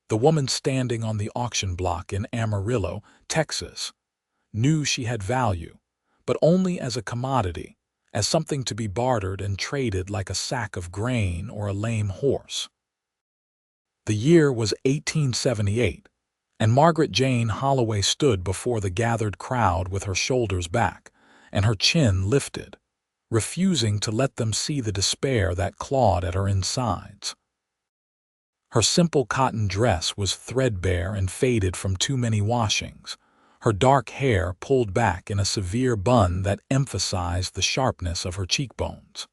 The woman standing on the auction block in Amarillo, Texas, knew she had value, but only as a commodity, as something to be bartered and traded like a sack of grain or a lame horse. The year was 1878, and Margaret Jane Holloway stood before the gathered crowd with her shoulders back and her chin lifted, refusing to let them see the despair that clawed at her insides. Her simple cotton dress was threadbare and faded from too many washings, her dark hair pulled back in a severe bun that emphasized the sharpness of her cheekbones.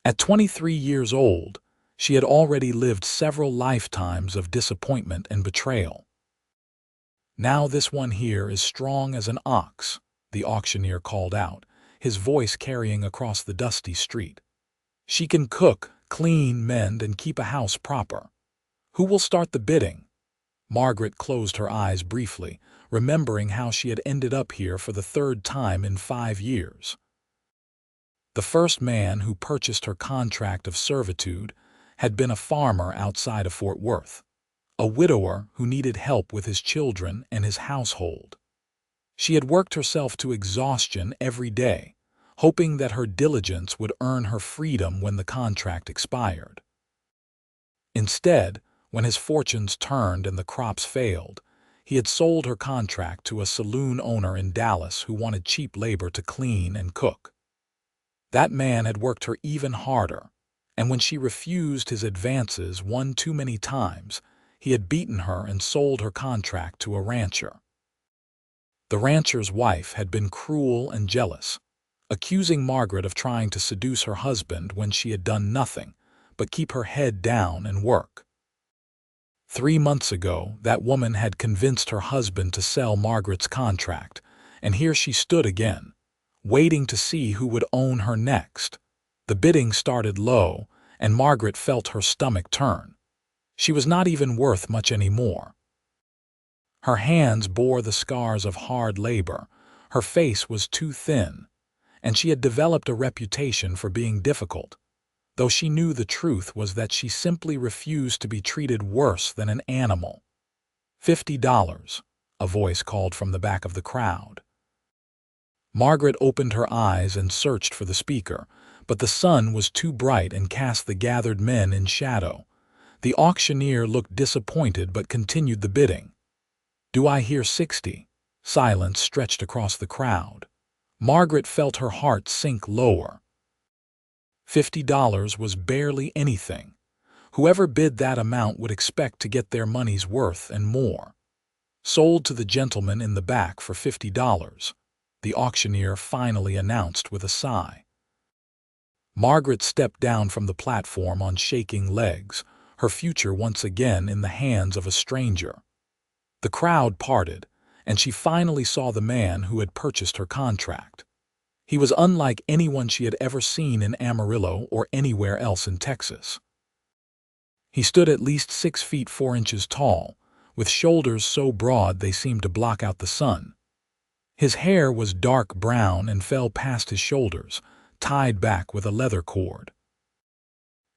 At 23 years old, she had already lived several lifetimes of disappointment and betrayal. "Now this one here is strong as an ox," the auctioneer called out, his voice carrying across the dusty street. "She can cook, clean, mend, and keep a house proper. Who will start the bidding?" Margaret closed her eyes briefly, remembering how she had ended up here for the third time in 5 years. The first man who purchased her contract of servitude had been a farmer outside of Fort Worth, a widower who needed help with his children and his household. She had worked herself to exhaustion every day, hoping that her diligence would earn her freedom when the contract expired. Instead, when his fortunes turned and the crops failed, he had sold her contract to a saloon owner in Dallas who wanted cheap labor to clean and cook. That man had worked her even harder, and when she refused his advances one too many times, he had beaten her and sold her contract to a rancher. The rancher's wife had been cruel and jealous, accusing Margaret of trying to seduce her husband when she had done nothing but keep her head down and work. 3 months ago, that woman had convinced her husband to sell Margaret's contract, and here she stood again, waiting to see who would own her next. The bidding started low, and Margaret felt her stomach turn. She was not even worth much anymore. Her hands bore the scars of hard labor, her face was too thin, and she had developed a reputation for being difficult, though she knew the truth was that she simply refused to be treated worse than an animal. $50, a voice called from the back of the crowd. Margaret opened her eyes and searched for the speaker, but the sun was too bright and cast the gathered men in shadow. The auctioneer looked disappointed but continued the bidding. "Do I hear 60? Silence stretched across the crowd. Margaret felt her heart sink lower. $50 was barely anything. Whoever bid that amount would expect to get their money's worth and more. "Sold to the gentleman in the back for $50, the auctioneer finally announced with a sigh. Margaret stepped down from the platform on shaking legs, her future once again in the hands of a stranger. The crowd parted, and she finally saw the man who had purchased her contract. He was unlike anyone she had ever seen in Amarillo or anywhere else in Texas. He stood at least 6 feet 4 inches tall, with shoulders so broad they seemed to block out the sun. His hair was dark brown and fell past his shoulders, tied back with a leather cord.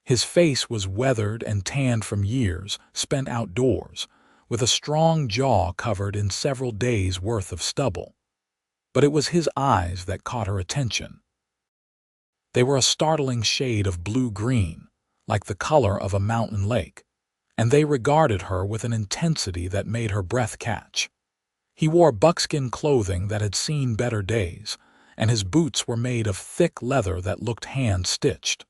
His face was weathered and tanned from years spent outdoors, with a strong jaw covered in several days' worth of stubble. But it was his eyes that caught her attention. They were a startling shade of blue-green, like the color of a mountain lake, and they regarded her with an intensity that made her breath catch. He wore buckskin clothing that had seen better days, and his boots were made of thick leather that looked hand-stitched.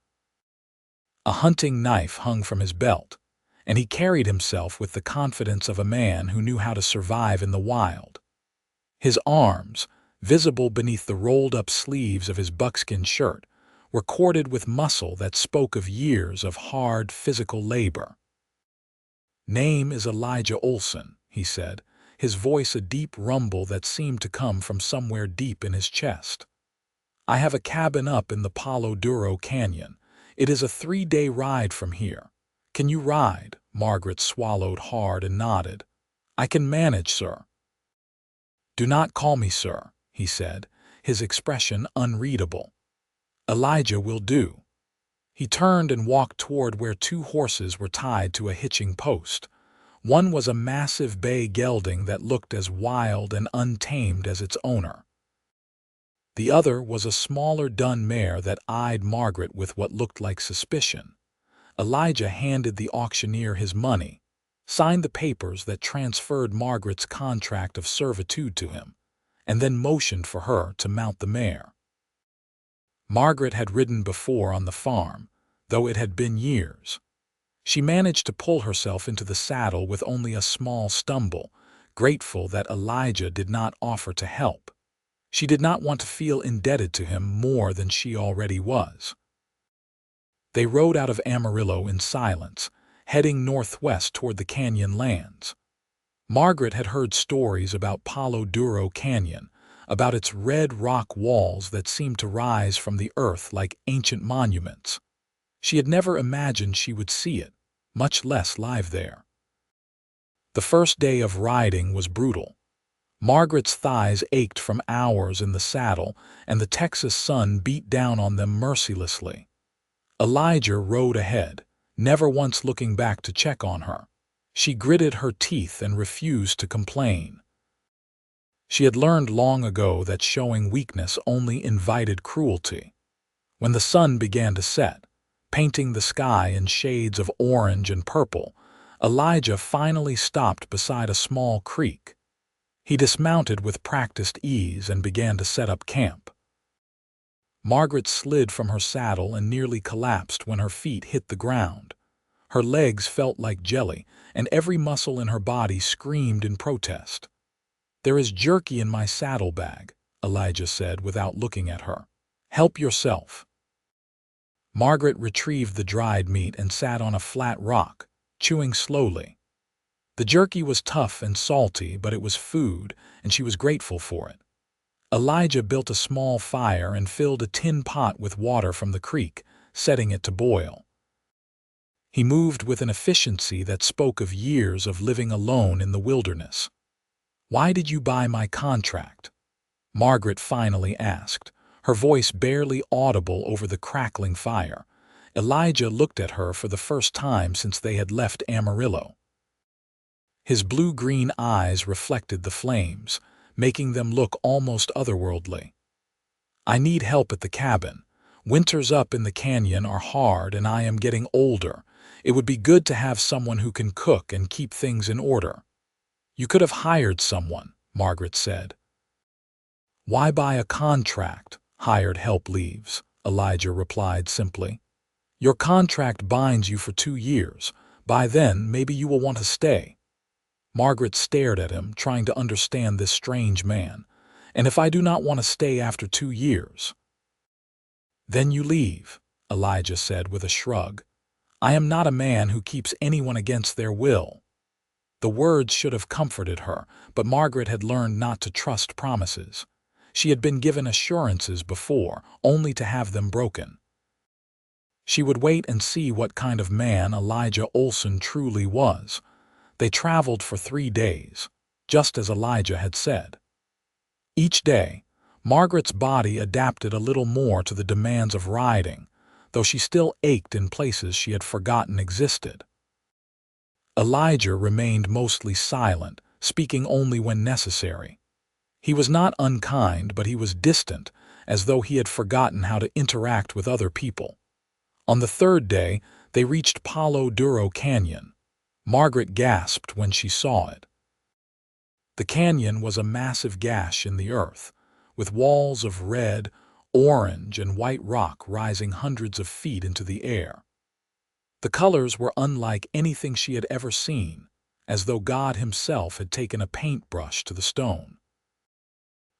A hunting knife hung from his belt, and he carried himself with the confidence of a man who knew how to survive in the wild. His arms, visible beneath the rolled-up sleeves of his buckskin shirt, were corded with muscle that spoke of years of hard physical labor. "Name is Elijah Olson," he said, his voice a deep rumble that seemed to come from somewhere deep in his chest. "I have a cabin up in the Palo Duro Canyon. It is a 3-day ride from here. Can you ride?" Margaret swallowed hard and nodded. "I can manage, sir." "Do not call me sir," he said, his expression unreadable. "Elijah will do." He turned and walked toward where 2 horses were tied to a hitching post, One was a massive bay gelding that looked as wild and untamed as its owner. The other was a smaller dun mare that eyed Margaret with what looked like suspicion. Elijah handed the auctioneer his money, signed the papers that transferred Margaret's contract of servitude to him, and then motioned for her to mount the mare. Margaret had ridden before on the farm, though it had been years. She managed to pull herself into the saddle with only a small stumble, grateful that Elijah did not offer to help. She did not want to feel indebted to him more than she already was. They rode out of Amarillo in silence, heading northwest toward the canyon lands. Margaret had heard stories about Palo Duro Canyon, about its red rock walls that seemed to rise from the earth like ancient monuments. She had never imagined she would see it, much less live there. The first day of riding was brutal. Margaret's thighs ached from hours in the saddle, and the Texas sun beat down on them mercilessly. Elijah rode ahead, never once looking back to check on her. She gritted her teeth and refused to complain. She had learned long ago that showing weakness only invited cruelty. When the sun began to set, painting the sky in shades of orange and purple, Elijah finally stopped beside a small creek. He dismounted with practiced ease and began to set up camp. Margaret slid from her saddle and nearly collapsed when her feet hit the ground. Her legs felt like jelly, and every muscle in her body screamed in protest. "There is jerky in my saddlebag," Elijah said without looking at her. "Help yourself." Margaret retrieved the dried meat and sat on a flat rock, chewing slowly. The jerky was tough and salty, but it was food, and she was grateful for it. Elijah built a small fire and filled a tin pot with water from the creek, setting it to boil. He moved with an efficiency that spoke of years of living alone in the wilderness. "Why did you buy my contract?" Margaret finally asked, her voice barely audible over the crackling fire. Elijah looked at her for the first time since they had left Amarillo. His blue-green eyes reflected the flames, making them look almost otherworldly. "I need help at the cabin. Winters up in the canyon are hard and I am getting older. It would be good to have someone who can cook and keep things in order." "You could have hired someone," Margaret said. "Why buy a contract? Hired help leaves," Elijah replied simply. "Your contract binds you for 2 years. By then, maybe you will want to stay." Margaret stared at him, trying to understand this strange man. "And if I do not want to stay after 2 years?" "Then you leave," Elijah said with a shrug. "I am not a man who keeps anyone against their will." The words should have comforted her, but Margaret had learned not to trust promises. She had been given assurances before, only to have them broken. She would wait and see what kind of man Elijah Olson truly was. They traveled for 3 days, just as Elijah had said. Each day, Margaret's body adapted a little more to the demands of riding, though she still ached in places she had forgotten existed. Elijah remained mostly silent, speaking only when necessary. He was not unkind, but he was distant, as though he had forgotten how to interact with other people. On the 3rd day, they reached Palo Duro Canyon. Margaret gasped when she saw it. The canyon was a massive gash in the earth, with walls of red, orange, and white rock rising hundreds of feet into the air. The colors were unlike anything she had ever seen, as though God himself had taken a paintbrush to the stone.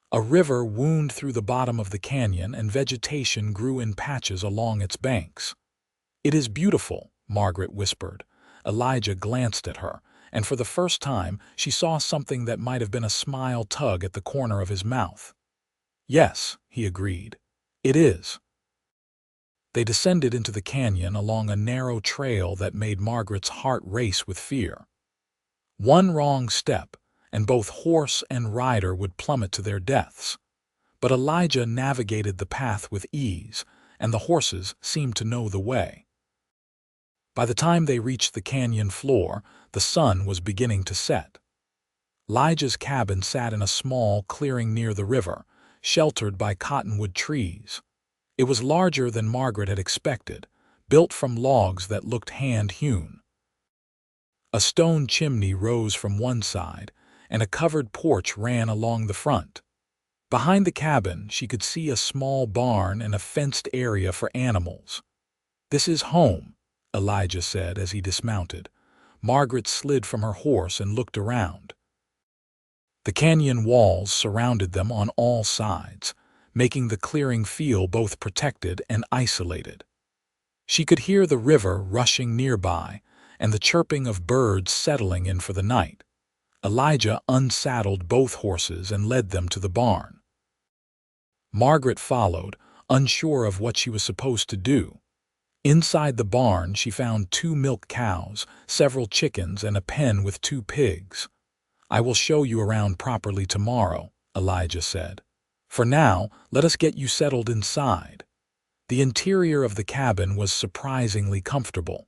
A river wound through the bottom of the canyon, and vegetation grew in patches along its banks. "It is beautiful," Margaret whispered. Elijah glanced at her, and for the first time she saw something that might have been a smile tug at the corner of his mouth. "Yes," he agreed. "It is." They descended into the canyon along a narrow trail that made Margaret's heart race with fear. One wrong step, and both horse and rider would plummet to their deaths. But Elijah navigated the path with ease, and the horses seemed to know the way. By the time they reached the canyon floor, the sun was beginning to set. Elijah's cabin sat in a small clearing near the river, sheltered by cottonwood trees. It was larger than Margaret had expected, built from logs that looked hand-hewn. A stone chimney rose from one side, and a covered porch ran along the front. Behind the cabin, she could see a small barn and a fenced area for animals. "This is home," Elijah said as he dismounted. Margaret slid from her horse and looked around. The canyon walls surrounded them on all sides, making the clearing feel both protected and isolated. She could hear the river rushing nearby and the chirping of birds settling in for the night. Elijah unsaddled both horses and led them to the barn. Margaret followed, unsure of what she was supposed to do. Inside the barn, she found 2 milk cows, several chickens, and a pen with 2 pigs. "I will show you around properly tomorrow," Elijah said. "For now, let us get you settled inside." The interior of the cabin was surprisingly comfortable.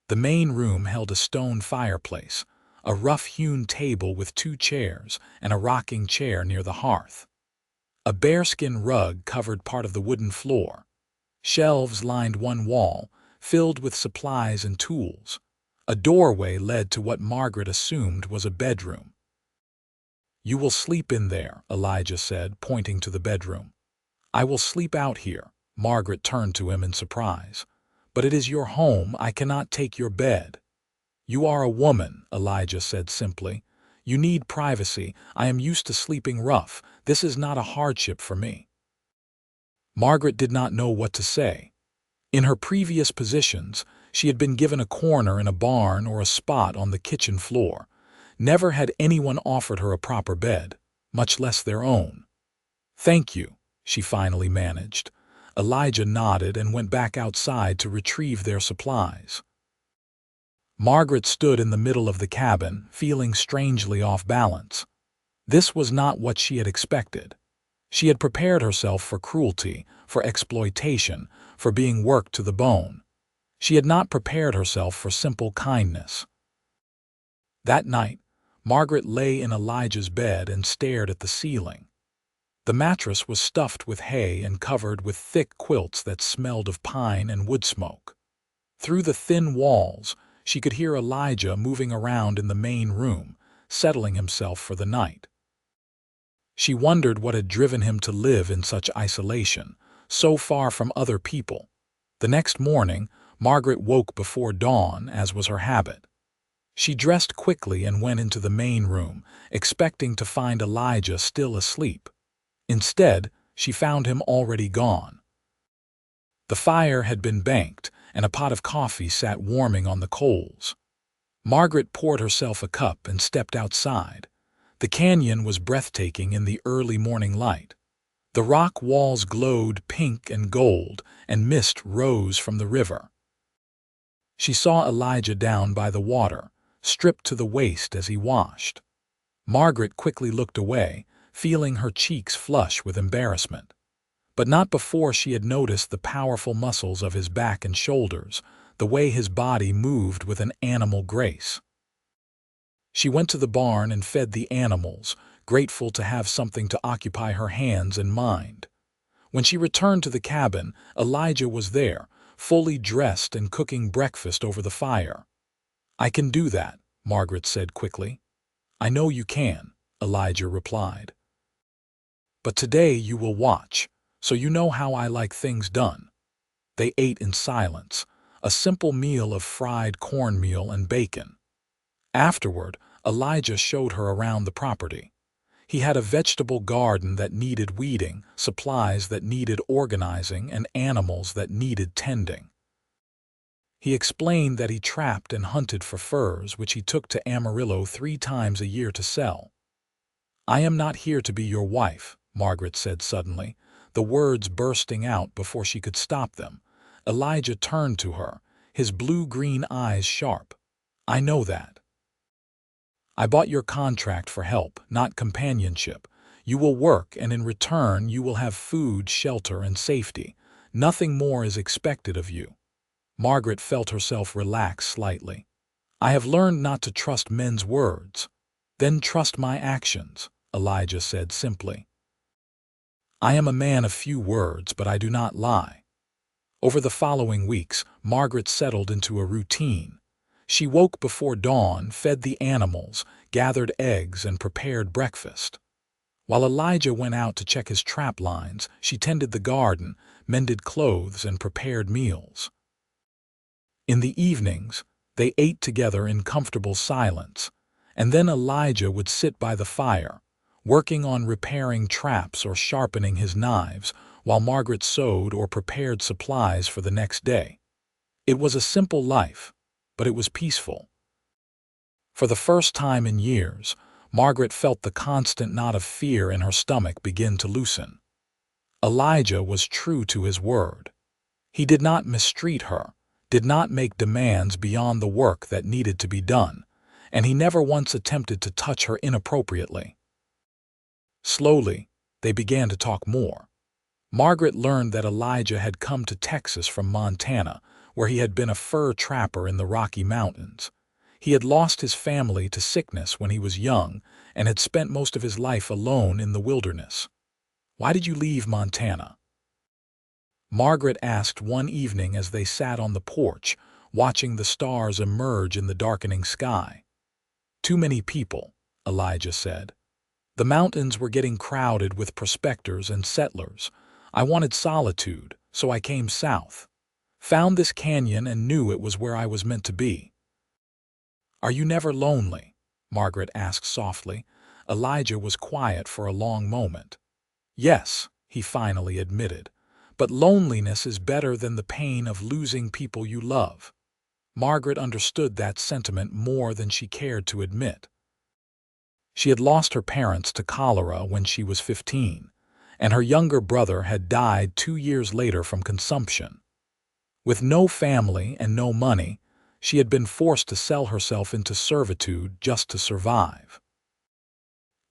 The main room held a stone fireplace, a rough-hewn table with 2 chairs, and a rocking chair near the hearth. A bearskin rug covered part of the wooden floor. Shelves lined one wall, filled with supplies and tools. A doorway led to what Margaret assumed was a bedroom. "You will sleep in there," Elijah said, pointing to the bedroom. "I will sleep out here." Margaret turned to him in surprise. "But it is your home. I cannot take your bed." "You are a woman," Elijah said simply. "You need privacy. I am used to sleeping rough. This is not a hardship for me." Margaret did not know what to say. In her previous positions, she had been given a corner in a barn or a spot on the kitchen floor. Never had anyone offered her a proper bed, much less their own. "Thank you," she finally managed. Elijah nodded and went back outside to retrieve their supplies. Margaret stood in the middle of the cabin, feeling strangely off balance. This was not what she had expected. She had prepared herself for cruelty, for exploitation, for being worked to the bone. She had not prepared herself for simple kindness. That night, Margaret lay in Elijah's bed and stared at the ceiling. The mattress was stuffed with hay and covered with thick quilts that smelled of pine and wood smoke. Through the thin walls, she could hear Elijah moving around in the main room, settling himself for the night. She wondered what had driven him to live in such isolation, so far from other people. The next morning, Margaret woke before dawn, as was her habit. She dressed quickly and went into the main room, expecting to find Elijah still asleep. Instead, she found him already gone. The fire had been banked, and a pot of coffee sat warming on the coals. Margaret poured herself a cup and stepped outside. The canyon was breathtaking in the early morning light. The rock walls glowed pink and gold, and mist rose from the river. She saw Elijah down by the water, stripped to the waist as he washed. Margaret quickly looked away, feeling her cheeks flush with embarrassment. But not before she had noticed the powerful muscles of his back and shoulders, the way his body moved with an animal grace. She went to the barn and fed the animals, grateful to have something to occupy her hands and mind. When she returned to the cabin, Elijah was there, fully dressed and cooking breakfast over the fire. "I can do that," Margaret said quickly. "I know you can," Elijah replied. "But today you will watch, so you know how I like things done." They ate in silence, a simple meal of fried cornmeal and bacon. Afterward, Elijah showed her around the property. He had a vegetable garden that needed weeding, supplies that needed organizing, and animals that needed tending. He explained that he trapped and hunted for furs, which he took to Amarillo 3 times a year to sell. "I am not here to be your wife," Margaret said suddenly, the words bursting out before she could stop them. Elijah turned to her, his blue-green eyes sharp. "I know that. I bought your contract for help, not companionship. You will work, and in return you will have food, shelter, and safety. Nothing more is expected of you." Margaret felt herself relax slightly. "I have learned not to trust men's words." "Then trust my actions," Elijah said simply. "I am a man of few words, but I do not lie." Over the following weeks, Margaret settled into a routine. She woke before dawn, fed the animals, gathered eggs, and prepared breakfast. While Elijah went out to check his trap lines, she tended the garden, mended clothes, and prepared meals. In the evenings, they ate together in comfortable silence, and then Elijah would sit by the fire, working on repairing traps or sharpening his knives, while Margaret sewed or prepared supplies for the next day. It was a simple life, but it was peaceful. For the first time in years, Margaret felt the constant knot of fear in her stomach begin to loosen. Elijah was true to his word. He did not mistreat her, did not make demands beyond the work that needed to be done, and he never once attempted to touch her inappropriately. Slowly, they began to talk more. Margaret learned that Elijah had come to Texas from Montana, where he had been a fur trapper in the Rocky Mountains. He had lost his family to sickness when he was young and had spent most of his life alone in the wilderness. "Why did you leave Montana?" Margaret asked one evening as they sat on the porch, watching the stars emerge in the darkening sky. "Too many people," Elijah said. "The mountains were getting crowded with prospectors and settlers. I wanted solitude, so I came south. Found this canyon and knew it was where I was meant to be." "Are you never lonely?" Margaret asked softly. Elijah was quiet for a long moment. "Yes," he finally admitted, "but loneliness is better than the pain of losing people you love." Margaret understood that sentiment more than she cared to admit. She had lost her parents to cholera when she was 15, and her younger brother had died 2 years later from consumption. With no family and no money, she had been forced to sell herself into servitude just to survive.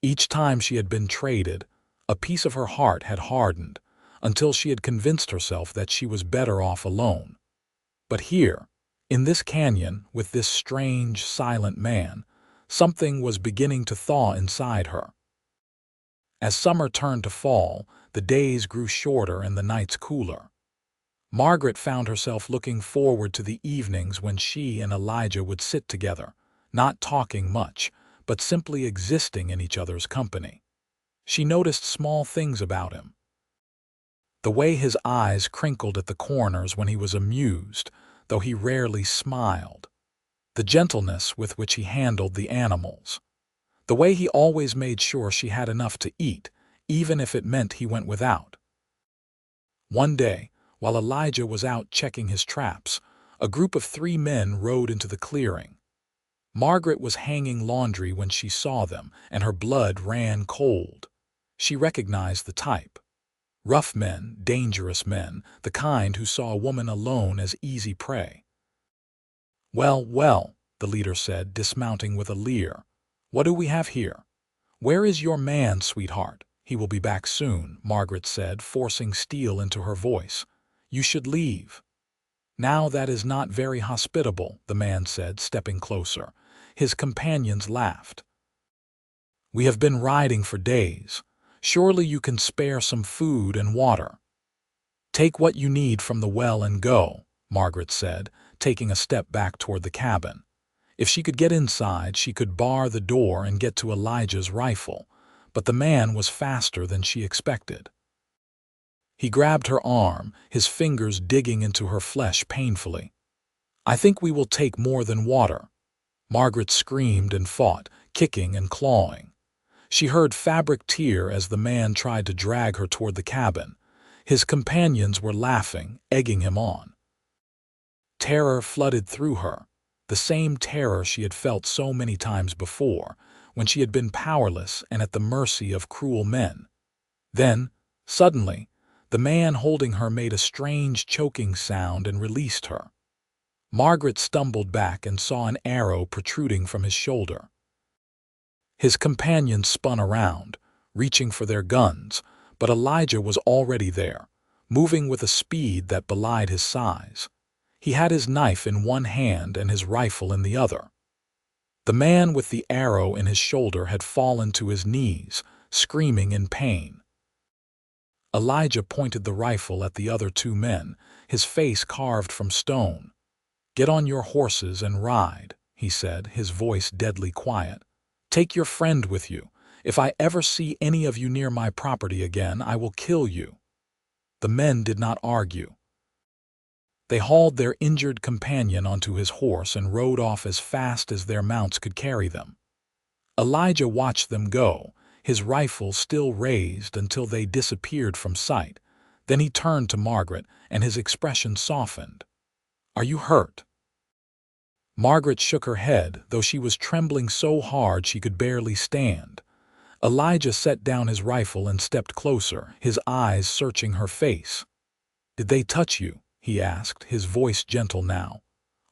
Each time she had been traded, a piece of her heart had hardened, until she had convinced herself that she was better off alone. But here, in this canyon, with this strange, silent man, something was beginning to thaw inside her. As summer turned to fall, the days grew shorter and the nights cooler. Margaret found herself looking forward to the evenings when she and Elijah would sit together, not talking much, but simply existing in each other's company. She noticed small things about him. The way his eyes crinkled at the corners when he was amused, though he rarely smiled. The gentleness with which he handled the animals. The way he always made sure she had enough to eat, even if it meant he went without. One day, while Elijah was out checking his traps, a group of 3 men rode into the clearing. Margaret was hanging laundry when she saw them, and her blood ran cold. She recognized the type. Rough men, dangerous men, the kind who saw a woman alone as easy prey. "Well, well," the leader said, dismounting with a leer. "What do we have here?" "Where is your man, sweetheart? He will be back soon," Margaret said, forcing steel into her voice. "You should leave." "Now that is not very hospitable," the man said, stepping closer. His companions laughed. "We have been riding for days. Surely you can spare some food and water." "Take what you need from the well and go," Margaret said, taking a step back toward the cabin. If she could get inside, she could bar the door and get to Elijah's rifle, but the man was faster than she expected. He grabbed her arm, his fingers digging into her flesh painfully. "I think we will take more than water." Margaret screamed and fought, kicking and clawing. She heard fabric tear as the man tried to drag her toward the cabin. His companions were laughing, egging him on. Terror flooded through her, the same terror she had felt so many times before, when she had been powerless and at the mercy of cruel men. Then, suddenly, the man holding her made a strange choking sound and released her. Margaret stumbled back and saw an arrow protruding from his shoulder. His companions spun around, reaching for their guns, but Elijah was already there, moving with a speed that belied his size. He had his knife in one hand and his rifle in the other. The man with the arrow in his shoulder had fallen to his knees, screaming in pain. Elijah pointed the rifle at the other two men, his face carved from stone. "Get on your horses and ride," he said, his voice deadly quiet. "Take your friend with you. If I ever see any of you near my property again, I will kill you." The men did not argue. They hauled their injured companion onto his horse and rode off as fast as their mounts could carry them. Elijah watched them go, his rifle still raised until they disappeared from sight. Then he turned to Margaret, and his expression softened. "Are you hurt?" Margaret shook her head, though she was trembling so hard she could barely stand. Elijah set down his rifle and stepped closer, his eyes searching her face. "Did they touch you?" he asked, his voice gentle now.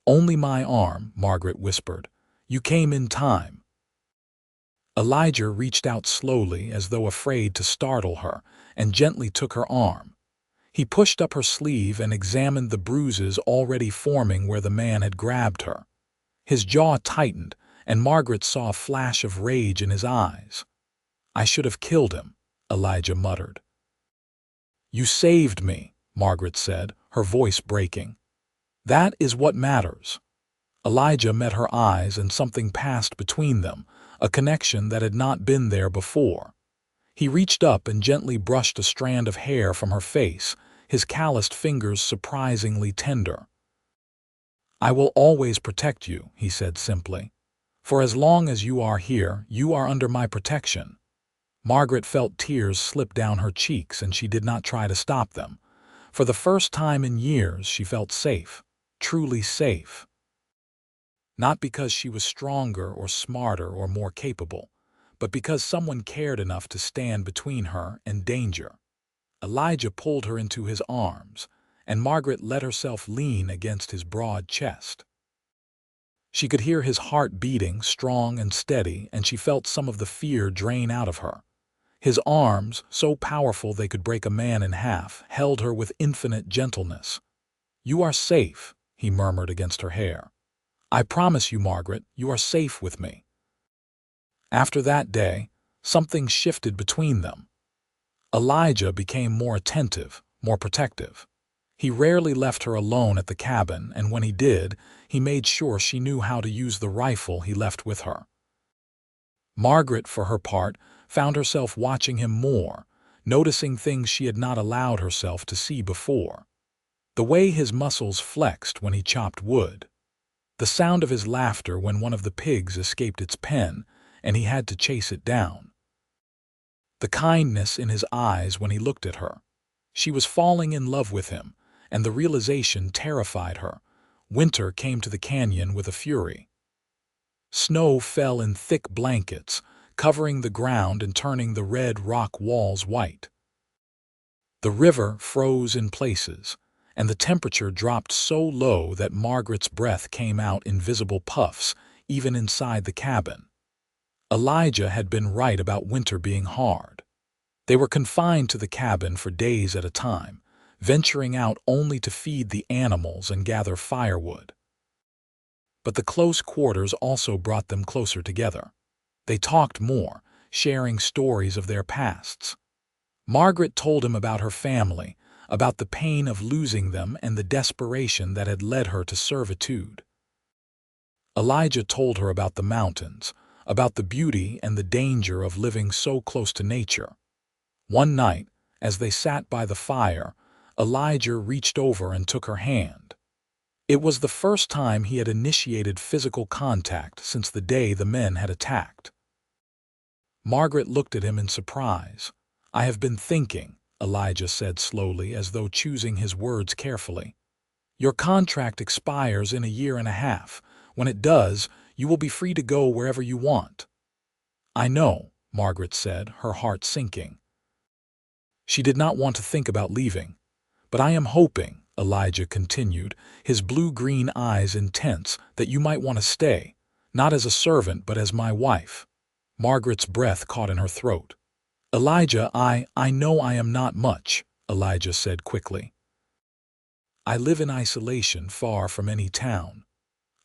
"Only my arm," Margaret whispered. "You came in time." Elijah reached out slowly, as though afraid to startle her, and gently took her arm. He pushed up her sleeve and examined the bruises already forming where the man had grabbed her. His jaw tightened, and Margaret saw a flash of rage in his eyes. "I should have killed him," Elijah muttered. "You saved me," Margaret said, her voice breaking. "That is what matters." Elijah met her eyes, and something passed between them, a connection that had not been there before. He reached up and gently brushed a strand of hair from her face, his calloused fingers surprisingly tender. "I will always protect you," he said simply. "For as long as you are here, you are under my protection." Margaret felt tears slip down her cheeks, and she did not try to stop them. For the first time in years, she felt safe, truly safe. Not because she was stronger or smarter or more capable, but because someone cared enough to stand between her and danger. Elijah pulled her into his arms, and Margaret let herself lean against his broad chest. She could hear his heart beating, strong and steady, and she felt some of the fear drain out of her. His arms, so powerful they could break a man in half, held her with infinite gentleness. "You are safe," he murmured against her hair. "I promise you, Margaret, you are safe with me." After that day, something shifted between them. Elijah became more attentive, more protective. He rarely left her alone at the cabin, and when he did, he made sure she knew how to use the rifle he left with her. Margaret, for her part, found herself watching him more, noticing things she had not allowed herself to see before. The way his muscles flexed when he chopped wood. The sound of his laughter when one of the pigs escaped its pen and he had to chase it down. The kindness in his eyes when he looked at her. She was falling in love with him, and the realization terrified her. Winter came to the canyon with a fury. Snow fell in thick blankets, covering the ground and turning the red rock walls white. The river froze in places, and the temperature dropped so low that Margaret's breath came out in visible puffs, even inside the cabin. Elijah had been right about winter being hard. They were confined to the cabin for days at a time, venturing out only to feed the animals and gather firewood. But the close quarters also brought them closer together. They talked more, sharing stories of their pasts. Margaret told him about her family, about the pain of losing them and the desperation that had led her to servitude. Elijah told her about the mountains, about the beauty and the danger of living so close to nature. One night, as they sat by the fire, Elijah reached over and took her hand. It was the first time he had initiated physical contact since the day the men had attacked. Margaret looked at him in surprise. "I have been thinking," Elijah said slowly, as though choosing his words carefully. "Your contract expires in a year and a half. When it does, you will be free to go wherever you want." "I know," Margaret said, her heart sinking. She did not want to think about leaving. "But I am hoping," Elijah continued, his blue-green eyes intense, "that you might want to stay, not as a servant but as my wife." Margaret's breath caught in her throat. "Elijah, I know I am not much," Elijah said quickly. I live in isolation far from any town.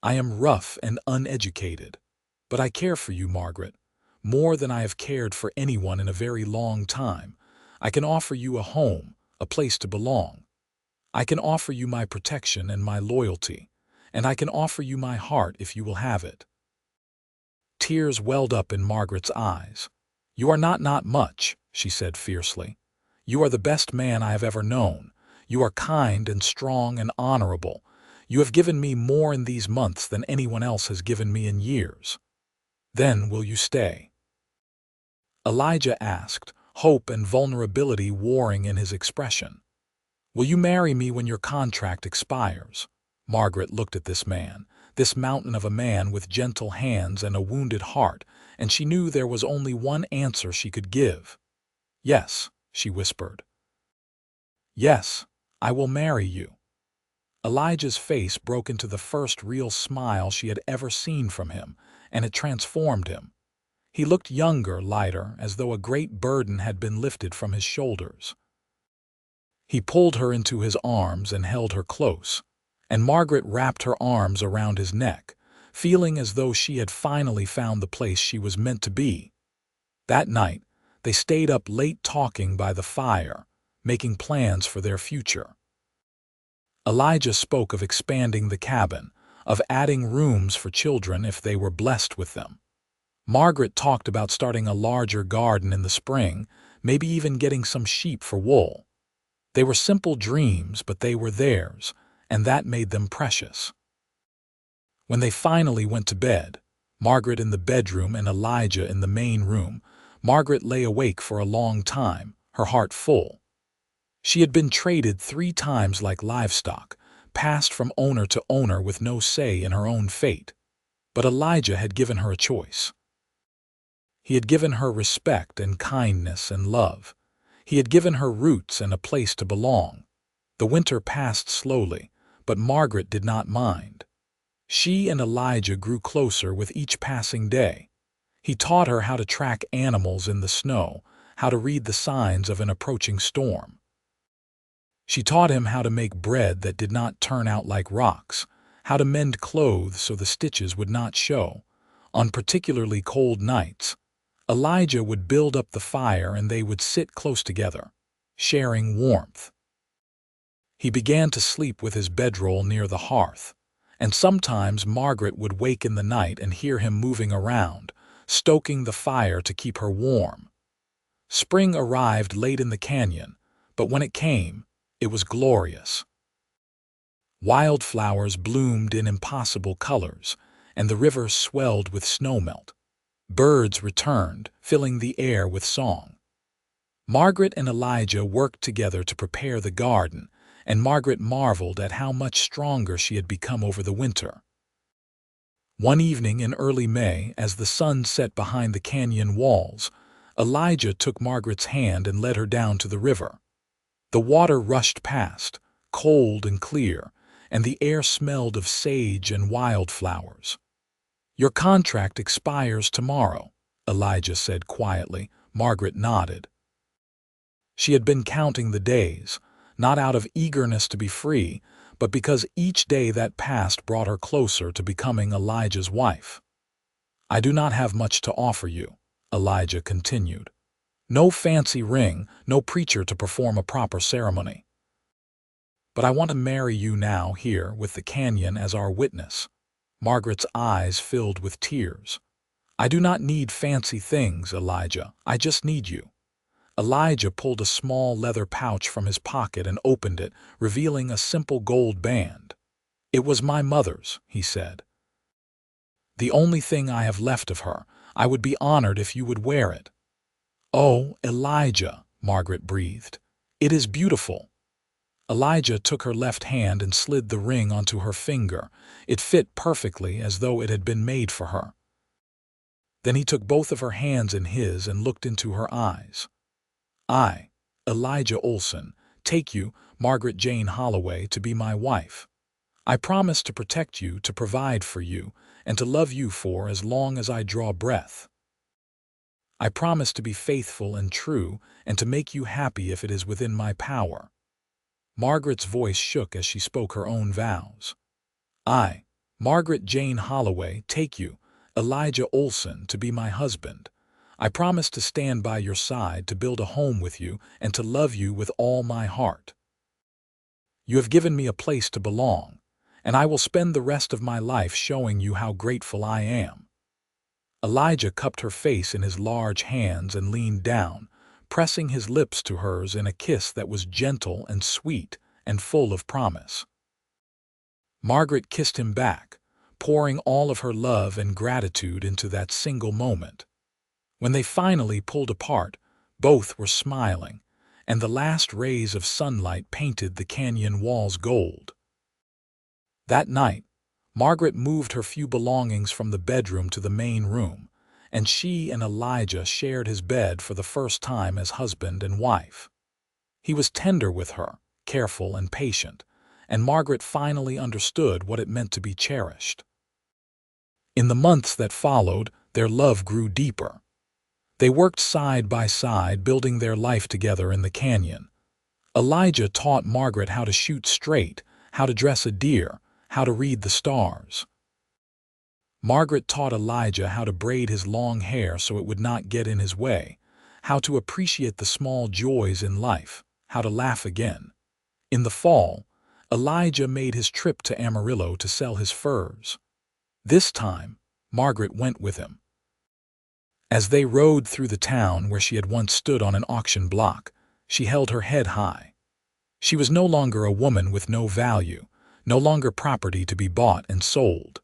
I am rough and uneducated. But I care for you, Margaret, more than I have cared for anyone in a very long time. I can offer you a home, a place to belong. I can offer you my protection and my loyalty, and I can offer you my heart if you will have it. Tears welled up in Margaret's eyes. You are not much, she said fiercely. You are the best man I have ever known. You are kind and strong and honorable. You have given me more in these months than anyone else has given me in years. Then will you stay? Elijah asked, hope and vulnerability warring in his expression. Will you marry me when your contract expires? Margaret looked at this man, this mountain of a man with gentle hands and a wounded heart, and she knew there was only one answer she could give. Yes, she whispered. Yes, I will marry you. Elijah's face broke into the first real smile she had ever seen from him, and it transformed him. He looked younger, lighter, as though a great burden had been lifted from his shoulders. He pulled her into his arms and held her close, and Margaret wrapped her arms around his neck, feeling as though she had finally found the place she was meant to be. That night, they stayed up late talking by the fire, making plans for their future. Elijah spoke of expanding the cabin, of adding rooms for children if they were blessed with them. Margaret talked about starting a larger garden in the spring, maybe even getting some sheep for wool. They were simple dreams, but they were theirs, and that made them precious. When they finally went to bed, Margaret in the bedroom and Elijah in the main room, Margaret lay awake for a long time, her heart full. She had been traded 3 times like livestock, passed from owner to owner with no say in her own fate. But Elijah had given her a choice. He had given her respect and kindness and love. He had given her roots and a place to belong. The winter passed slowly, but Margaret did not mind. She and Elijah grew closer with each passing day. He taught her how to track animals in the snow, how to read the signs of an approaching storm. She taught him how to make bread that did not turn out like rocks, how to mend clothes so the stitches would not show. On particularly cold nights, Elijah would build up the fire and they would sit close together, sharing warmth. He began to sleep with his bedroll near the hearth, and sometimes Margaret would wake in the night and hear him moving around, stoking the fire to keep her warm. Spring arrived late in the canyon, but when it came, it was glorious. Wildflowers bloomed in impossible colors, and the river swelled with snowmelt. Birds returned, filling the air with song. Margaret and Elijah worked together to prepare the garden, and Margaret marveled at how much stronger she had become over the winter. One evening in early May, as the sun set behind the canyon walls, Elijah took Margaret's hand and led her down to the river. The water rushed past, cold and clear, and the air smelled of sage and wildflowers. Your contract expires tomorrow, Elijah said quietly. Margaret nodded. She had been counting the days, not out of eagerness to be free, but because each day that passed brought her closer to becoming Elijah's wife. I do not have much to offer you, Elijah continued. No fancy ring, no preacher to perform a proper ceremony. But I want to marry you now here with the canyon as our witness. Margaret's eyes filled with tears. I do not need fancy things, Elijah. I just need you. Elijah pulled a small leather pouch from his pocket and opened it, revealing a simple gold band. It was my mother's, he said. The only thing I have left of her. I would be honored if you would wear it. Oh, Elijah, Margaret breathed. It is beautiful. Elijah took her left hand and slid the ring onto her finger. It fit perfectly, as though it had been made for her. Then he took both of her hands in his and looked into her eyes. I, Elijah Olson, take you, Margaret Jane Holloway, to be my wife. I promise to protect you, to provide for you, and to love you for as long as I draw breath. I promise to be faithful and true, and to make you happy if it is within my power. Margaret's voice shook as she spoke her own vows. I, Margaret Jane Holloway, take you, Elijah Olson, to be my husband. I promise to stand by your side, to build a home with you, and to love you with all my heart. You have given me a place to belong, and I will spend the rest of my life showing you how grateful I am. Elijah cupped her face in his large hands and leaned down, pressing his lips to hers in a kiss that was gentle and sweet and full of promise. Margaret kissed him back, pouring all of her love and gratitude into that single moment. When they finally pulled apart, both were smiling, and the last rays of sunlight painted the canyon walls gold. That night, Margaret moved her few belongings from the bedroom to the main room, and she and Elijah shared his bed for the first time as husband and wife. He was tender with her, careful and patient, and Margaret finally understood what it meant to be cherished. In the months that followed, their love grew deeper. They worked side by side, building their life together in the canyon. Elijah taught Margaret how to shoot straight, how to dress a deer, how to read the stars. Margaret taught Elijah how to braid his long hair so it would not get in his way, how to appreciate the small joys in life, how to laugh again. In the fall, Elijah made his trip to Amarillo to sell his furs. This time, Margaret went with him. As they rode through the town where she had once stood on an auction block, she held her head high. She was no longer a woman with no value, no longer property to be bought and sold.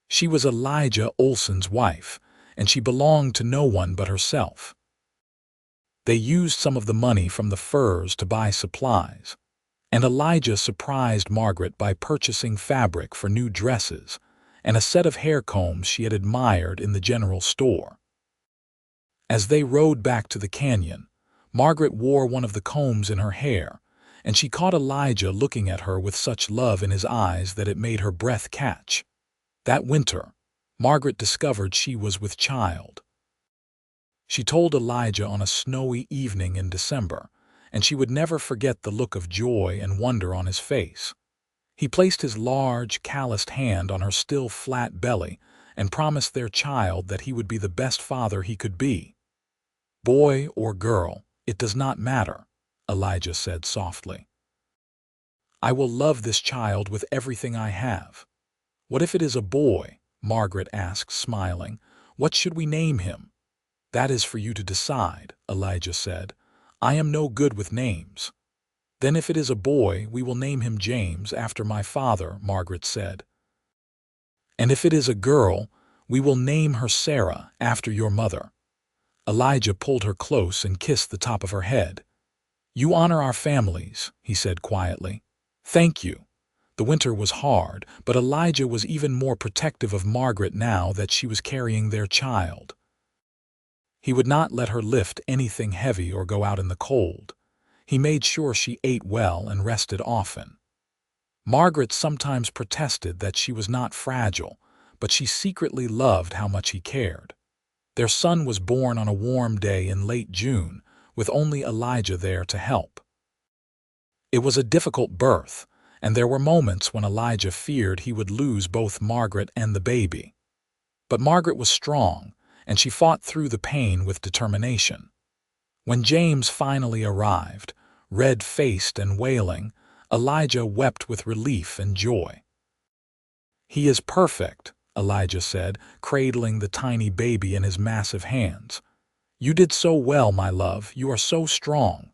She was Elijah Olson's wife, and she belonged to no one but herself. They used some of the money from the furs to buy supplies, and Elijah surprised Margaret by purchasing fabric for new dresses and a set of hair combs she had admired in the general store. As they rode back to the canyon, Margaret wore one of the combs in her hair, and she caught Elijah looking at her with such love in his eyes that it made her breath catch. That winter, Margaret discovered she was with child. She told Elijah on a snowy evening in December, and she would never forget the look of joy and wonder on his face. He placed his large, calloused hand on her still flat belly and promised their child that he would be the best father he could be. Boy or girl, it does not matter, Elijah said softly. I will love this child with everything I have. What if it is a boy? Margaret asked, smiling. What should we name him? That is for you to decide, Elijah said. I am no good with names. Then if it is a boy, we will name him James, after my father, Margaret said. And if it is a girl, we will name her Sarah, after your mother. Elijah pulled her close and kissed the top of her head. You honor our families, he said quietly. Thank you. The winter was hard, but Elijah was even more protective of Margaret now that she was carrying their child. He would not let her lift anything heavy or go out in the cold. He made sure she ate well and rested often. Margaret sometimes protested that she was not fragile, but she secretly loved how much he cared. Their son was born on a warm day in late June, with only Elijah there to help. It was a difficult birth, and there were moments when Elijah feared he would lose both Margaret and the baby. But Margaret was strong, and she fought through the pain with determination. When James finally arrived, red-faced and wailing, Elijah wept with relief and joy. He is perfect, Elijah said, cradling the tiny baby in his massive hands. You did so well, my love. You are so strong.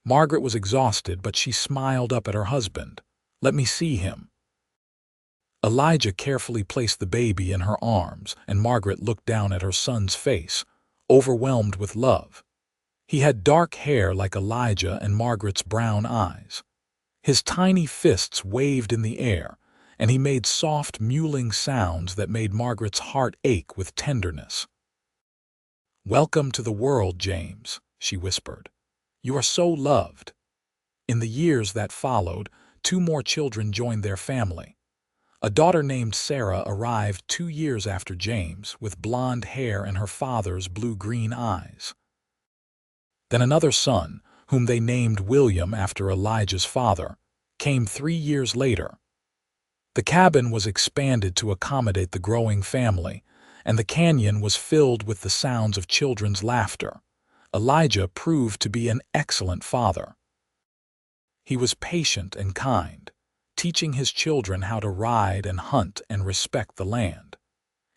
Margaret was exhausted, but she smiled up at her husband. Let me see him. Elijah carefully placed the baby in her arms, and Margaret looked down at her son's face, overwhelmed with love. He had dark hair like Elijah and Margaret's brown eyes. His tiny fists waved in the air, and he made soft, mewling sounds that made Margaret's heart ache with tenderness. Welcome to the world, James, she whispered. You are so loved. In the years that followed, 2 more children joined their family. A daughter named Sarah arrived 2 years after James, with blonde hair and her father's blue-green eyes. Then another son, whom they named William after Elijah's father, came 3 years later. The cabin was expanded to accommodate the growing family, and the canyon was filled with the sounds of children's laughter. Elijah proved to be an excellent father. He was patient and kind, teaching his children how to ride and hunt and respect the land.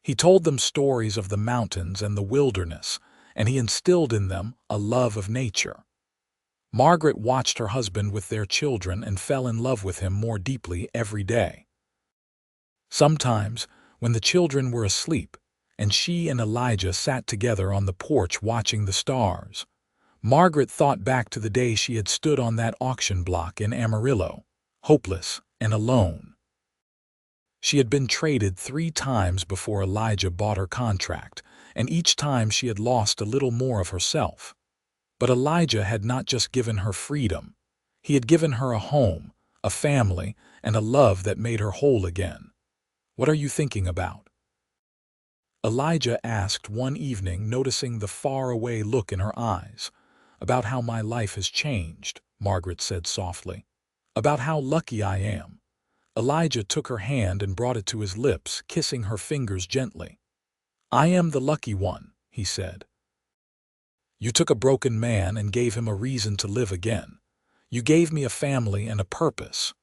He told them stories of the mountains and the wilderness, and he instilled in them a love of nature. Margaret watched her husband with their children and fell in love with him more deeply every day. Sometimes, when the children were asleep, and she and Elijah sat together on the porch watching the stars, Margaret thought back to the day she had stood on that auction block in Amarillo, hopeless and alone. She had been traded 3 times before Elijah bought her contract, and each time she had lost a little more of herself. But Elijah had not just given her freedom. He had given her a home, a family, and a love that made her whole again. "What are you thinking about?" Elijah asked one evening, noticing the faraway look in her eyes. "About how my life has changed," Margaret said softly. "About how lucky I am." Elijah took her hand and brought it to his lips, kissing her fingers gently. "I am the lucky one," he said. "You took a broken man and gave him a reason to live again. You gave me a family and a purpose.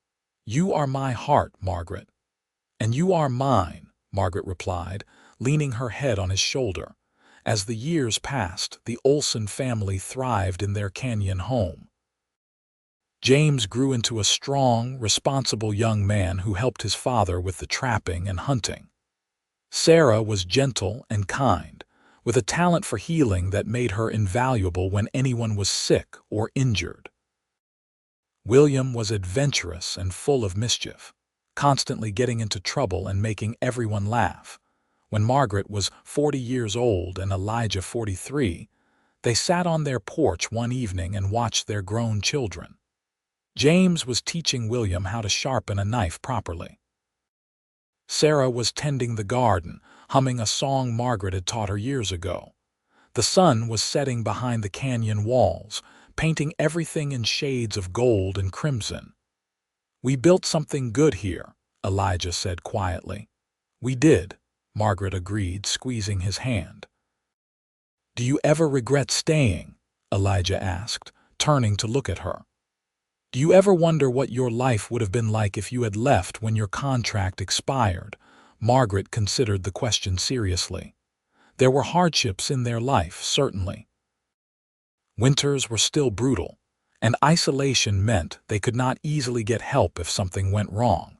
You are my heart, Margaret." "And you are mine," Margaret replied, leaning her head on his shoulder. As the years passed, the Olson family thrived in their canyon home. James grew into a strong, responsible young man who helped his father with the trapping and hunting. Sarah was gentle and kind, with a talent for healing that made her invaluable when anyone was sick or injured. William was adventurous and full of mischief, constantly getting into trouble and making everyone laugh. When Margaret was 40 years old and Elijah 43, they sat on their porch one evening and watched their grown children. James was teaching William how to sharpen a knife properly. Sarah was tending the garden, humming a song Margaret had taught her years ago. The sun was setting behind the canyon walls, painting everything in shades of gold and crimson. "We built something good here," Elijah said quietly. "We did," Margaret agreed, squeezing his hand. "Do you ever regret staying?" Elijah asked, turning to look at her. "Do you ever wonder what your life would have been like if you had left when your contract expired?" Margaret considered the question seriously. There were hardships in their life, certainly. Winters were still brutal, and isolation meant they could not easily get help if something went wrong.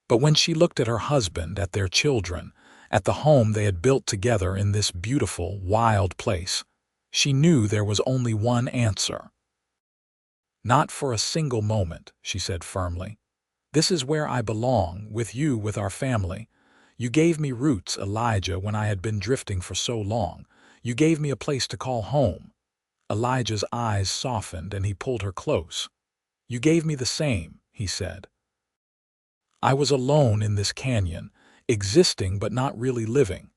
But when she looked at her husband, at their children, at the home they had built together in this beautiful, wild place, she knew there was only one answer. "Not for a single moment," she said firmly. "This is where I belong, with you, with our family. You gave me roots, Elijah, when I had been drifting for so long. You gave me a place to call home." Elijah's eyes softened and he pulled her close. "You gave me the same," he said. "I was alone in this canyon, existing but not really living.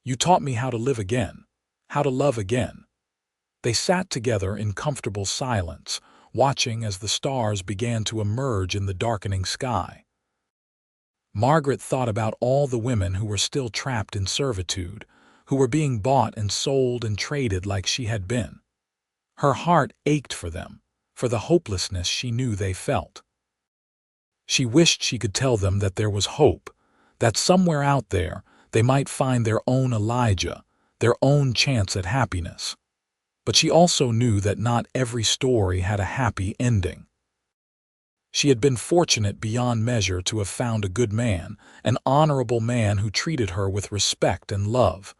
You taught me how to live again, how to love again." They sat together in comfortable silence, watching as the stars began to emerge in the darkening sky. Margaret thought about all the women who were still trapped in servitude, who were being bought and sold and traded like she had been. Her heart ached for them, for the hopelessness she knew they felt. She wished she could tell them that there was hope, that somewhere out there they might find their own Elijah, their own chance at happiness. But she also knew that not every story had a happy ending. She had been fortunate beyond measure to have found a good man, an honorable man who treated her with respect and love.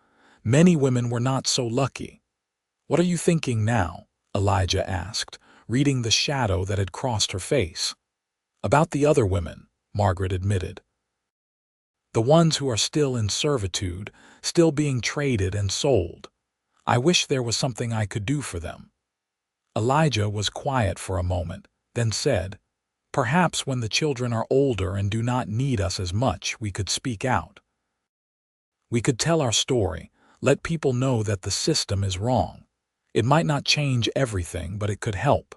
Many women were not so lucky. "What are you thinking now?" Elijah asked, reading the shadow that had crossed her face. "About the other women," Margaret admitted. "The ones who are still in servitude, still being traded and sold. I wish there was something I could do for them." Elijah was quiet for a moment, then said, "Perhaps when the children are older and do not need us as much, we could speak out. We could tell our story, let people know that the system is wrong. It might not change everything, but it could help."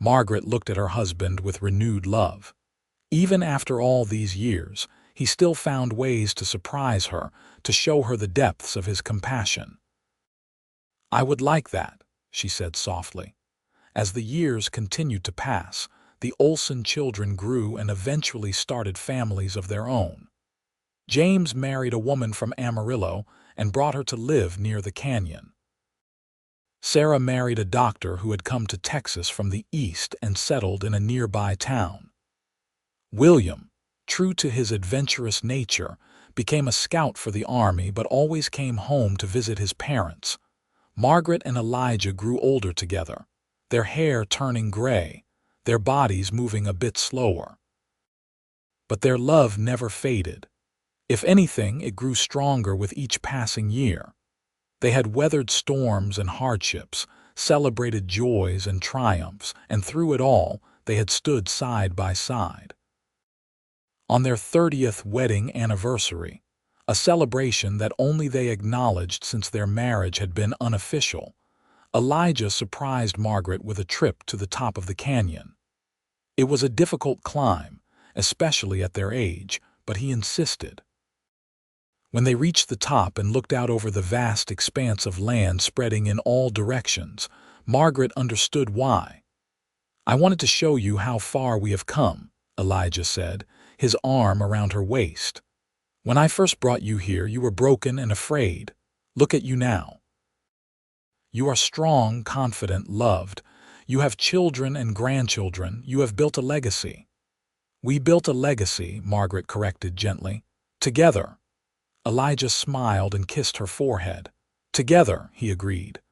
Margaret looked at her husband with renewed love. Even after all these years, he still found ways to surprise her, to show her the depths of his compassion. "I would like that," she said softly. As the years continued to pass, the Olson children grew and eventually started families of their own. James married a woman from Amarillo and brought her to live near the canyon. Sarah married a doctor who had come to Texas from the east and settled in a nearby town. William, true to his adventurous nature, became a scout for the army but always came home to visit his parents. Margaret and Elijah grew older together, their hair turning gray, their bodies moving a bit slower. But their love never faded. If anything, it grew stronger with each passing year. They had weathered storms and hardships, celebrated joys and triumphs, and through it all, they had stood side by side. On their 30th wedding anniversary, a celebration that only they acknowledged since their marriage had been unofficial, Elijah surprised Margaret with a trip to the top of the canyon. It was a difficult climb, especially at their age, but he insisted. When they reached the top and looked out over the vast expanse of land spreading in all directions, Margaret understood why. "I wanted to show you how far we have come," Elijah said, his arm around her waist. "When I first brought you here, you were broken and afraid. Look at you now. You are strong, confident, loved. You have children and grandchildren. You have built a legacy." "We built a legacy," Margaret corrected gently. "Together." Elijah smiled and kissed her forehead. "Together," he agreed.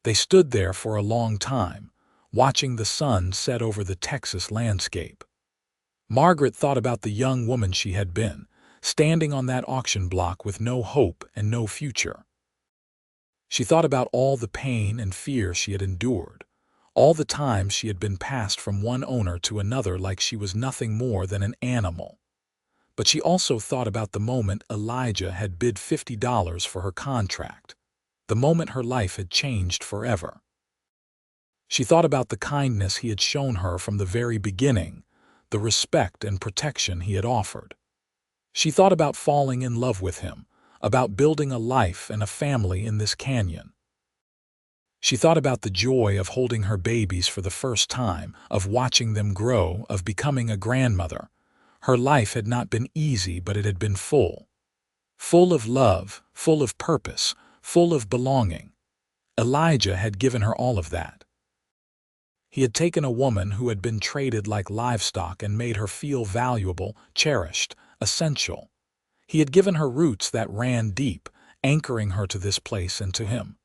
They stood there for a long time, watching the sun set over the Texas landscape. Margaret thought about the young woman she had been, standing on that auction block with no hope and no future. She thought about all the pain and fear she had endured, all the times she had been passed from one owner to another like she was nothing more than an animal. But she also thought about the moment Elijah had bid $50 for her contract, the moment her life had changed forever. She thought about the kindness he had shown her from the very beginning, the respect and protection he had offered. She thought about falling in love with him, about building a life and a family in this canyon. She thought about the joy of holding her babies for the first time, of watching them grow, of becoming a grandmother. Her life had not been easy, but it had been full. Full of love, full of purpose, full of belonging. Elijah had given her all of that. He had taken a woman who had been traded like livestock and made her feel valuable, cherished, essential. He had given her roots that ran deep, anchoring her to this place and to him.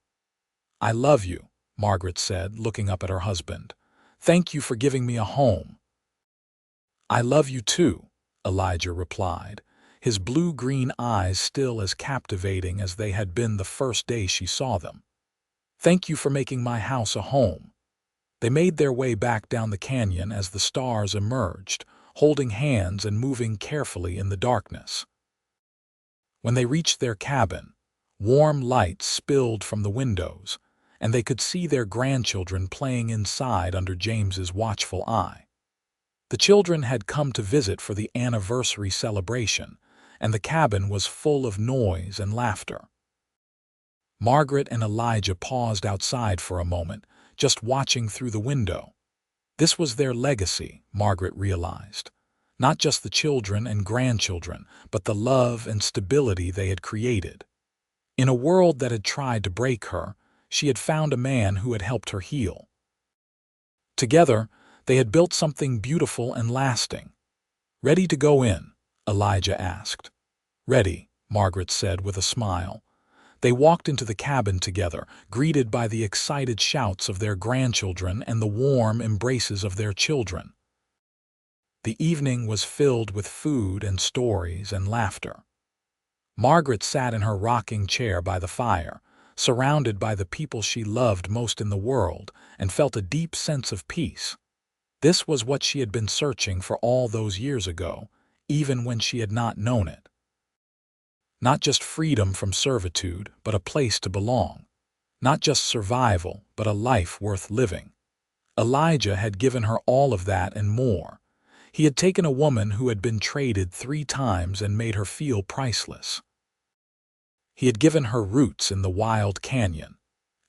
"I love you," Margaret said, looking up at her husband. "Thank you for giving me a home." "I love you too," Elijah replied, his blue-green eyes still as captivating as they had been the first day she saw them. "Thank you for making my house a home." They made their way back down the canyon as the stars emerged, holding hands and moving carefully in the darkness. When they reached their cabin, warm light spilled from the windows, and they could see their grandchildren playing inside under James's watchful eye. The children had come to visit for the anniversary celebration, and the cabin was full of noise and laughter. Margaret and Elijah paused outside for a moment, just watching through the window. This was their legacy, Margaret realized. Not just the children and grandchildren, but the love and stability they had created. In a world that had tried to break her, she had found a man who had helped her heal. Together, they had built something beautiful and lasting. "Ready to go in?" Elijah asked. "Ready," Margaret said with a smile. They walked into the cabin together, greeted by the excited shouts of their grandchildren and the warm embraces of their children. The evening was filled with food and stories and laughter. Margaret sat in her rocking chair by the fire, surrounded by the people she loved most in the world, and felt a deep sense of peace. This was what she had been searching for all those years ago, even when she had not known it. Not just freedom from servitude, but a place to belong. Not just survival, but a life worth living. Elijah had given her all of that and more. He had taken a woman who had been traded 3 times and made her feel priceless. He had given her roots in the wild canyon,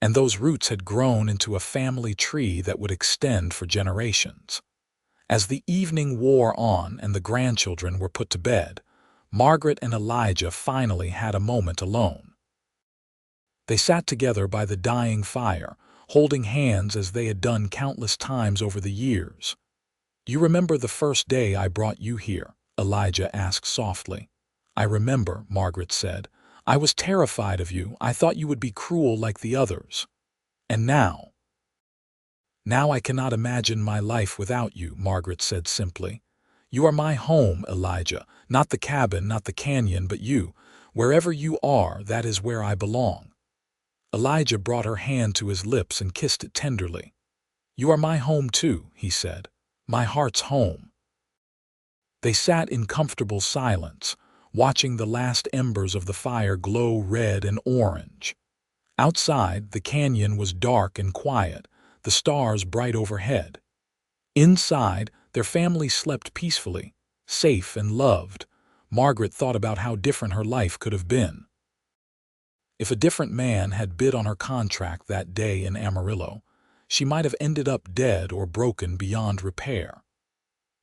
and those roots had grown into a family tree that would extend for generations. As the evening wore on and the grandchildren were put to bed, Margaret and Elijah finally had a moment alone. They sat together by the dying fire, holding hands as they had done countless times over the years. "You remember the first day I brought you here?" Elijah asked softly. "I remember," Margaret said. "I was terrified of you. I thought you would be cruel like the others. And now?" "Now I cannot imagine my life without you," Margaret said simply. "You are my home, Elijah. Not the cabin, not the canyon, but you. Wherever you are, that is where I belong." Elijah brought her hand to his lips and kissed it tenderly. "You are my home too," he said. "My heart's home." They sat in comfortable silence, watching the last embers of the fire glow red and orange. Outside, the canyon was dark and quiet, the stars bright overhead. Inside, their family slept peacefully, safe and loved. Margaret thought about how different her life could have been. If a different man had bid on her contract that day in Amarillo, she might have ended up dead or broken beyond repair.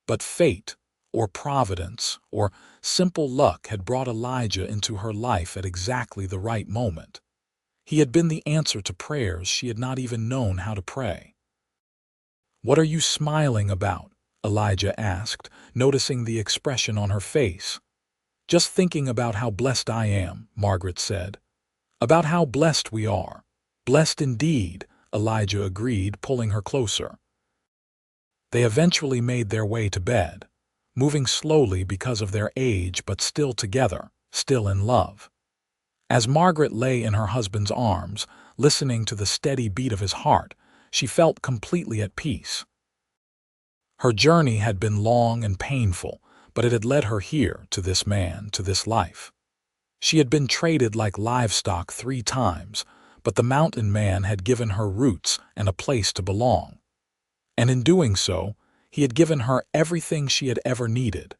But fate, or providence, or simple luck had brought Elijah into her life at exactly the right moment. He had been the answer to prayers she had not even known how to pray. "What are you smiling about?" Elijah asked, noticing the expression on her face. "Just thinking about how blessed I am," Margaret said. "About how blessed we are." "Blessed indeed," Elijah agreed, pulling her closer. They eventually made their way to bed, moving slowly because of their age but still together, still in love. As Margaret lay in her husband's arms, listening to the steady beat of his heart, she felt completely at peace. Her journey had been long and painful, but it had led her here, to this man, to this life. She had been traded like livestock 3 times, but the mountain man had given her roots and a place to belong. And in doing so, he had given her everything she had ever needed.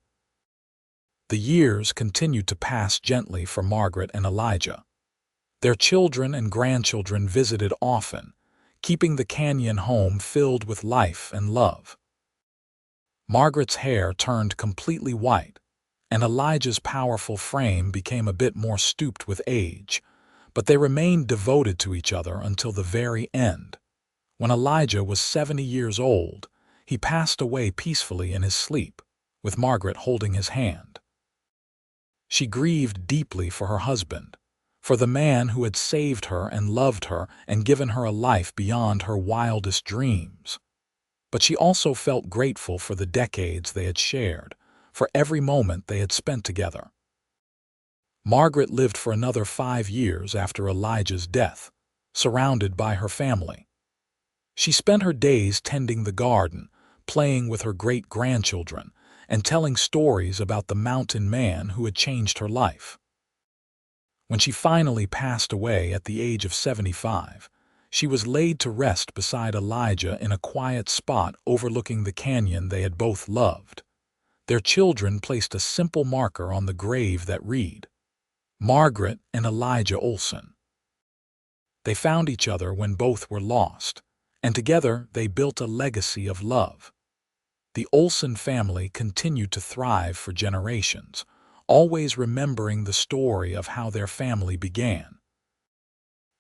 The years continued to pass gently for Margaret and Elijah. Their children and grandchildren visited often, keeping the canyon home filled with life and love. Margaret's hair turned completely white, and Elijah's powerful frame became a bit more stooped with age, but they remained devoted to each other until the very end. When Elijah was 70 years old, he passed away peacefully in his sleep, with Margaret holding his hand. She grieved deeply for her husband, for the man who had saved her and loved her and given her a life beyond her wildest dreams. But she also felt grateful for the decades they had shared, for every moment they had spent together. Margaret lived for another 5 years after Elijah's death, surrounded by her family. She spent her days tending the garden, playing with her great-grandchildren, and telling stories about the mountain man who had changed her life. When she finally passed away at the age of 75, she was laid to rest beside Elijah in a quiet spot overlooking the canyon they had both loved. Their children placed a simple marker on the grave that read, "Margaret and Elijah Olson." They found each other when both were lost, and together they built a legacy of love. The Olson family continued to thrive for generations, always remembering the story of how their family began.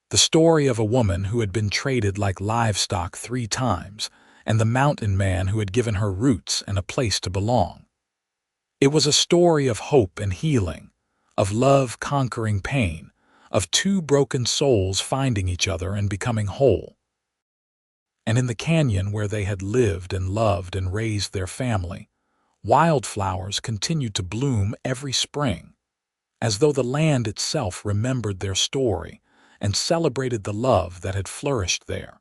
The story of a woman who had been traded like livestock 3 times, and the mountain man who had given her roots and a place to belong. It was a story of hope and healing, of love conquering pain, of 2 broken souls finding each other and becoming whole. And in the canyon where they had lived and loved and raised their family, wildflowers continued to bloom every spring, as though the land itself remembered their story and celebrated the love that had flourished there.